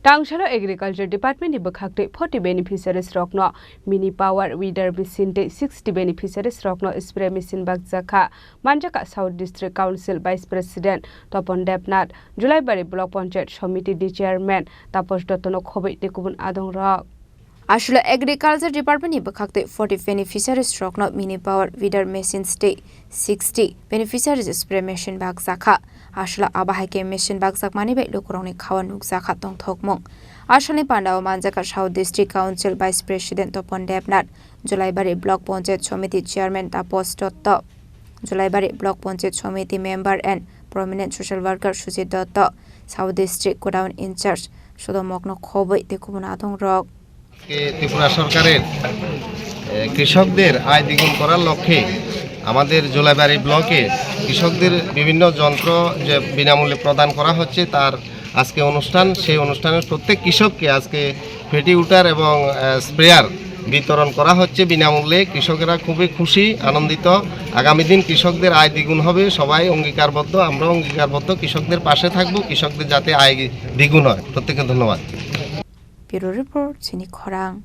Tangshalo Agriculture Department ibakhaktui 40 beneficiaries rokno mini power weeder machine te 60 beneficiaries rokno spray machine bakjaka manjaka South District Council Vice President Topon Debnath Julaibari Block Panchayat Committee the Chairman Taposh Dottono khobai te kubun adong rok Ashula Agriculture Department ibakhaktui 40 beneficiaries rokno mini power weeder machine te 60 beneficiaries spray machine bakjaka Ashla abahake machine bakjak mani bai lokorongni khawa nukjaka tongthokmung Ashani Pandao Manjaka South District Council Vice President Topon Debnath Julaibari Block Panchayat Committee Chairman Taposh Dotto Julaibari Block Panchayat Committee Member and Prominent Social Worker Sujit Dotto South District Godown In Charge Sodomokno khobai te kubun adong rok Tripura সরকারের কৃষকদের আয় দ্বিগুণ করার লক্ষ্যে আমাদের জোলাইবাড়ি ব্লকে কৃষকদের বিভিন্ন যন্ত্র যে বিনামূল্যে প্রদান করা হচ্ছে তার আজকে অনুষ্ঠান সেই অনুষ্ঠানের প্রত্যেক কৃষককে আজকে ফেটিউটার এবং স্প্রেয়ার বিতরণ করা হচ্ছে বিনামূল্যে কৃষকেরা খুবই খুশি আনন্দিত আগামী দিন কৃষকদের আয় দ্বিগুণ হবে সবাই অঙ্গীকারবদ্ধ আমরাও অঙ্গীকারবদ্ধ কৃষকদের পাশে থাকব কৃষকদের যাতে আয় দ্বিগুণ হয় প্রত্যেককে ধন্যবাদ Bureau Report, Sini Khorang.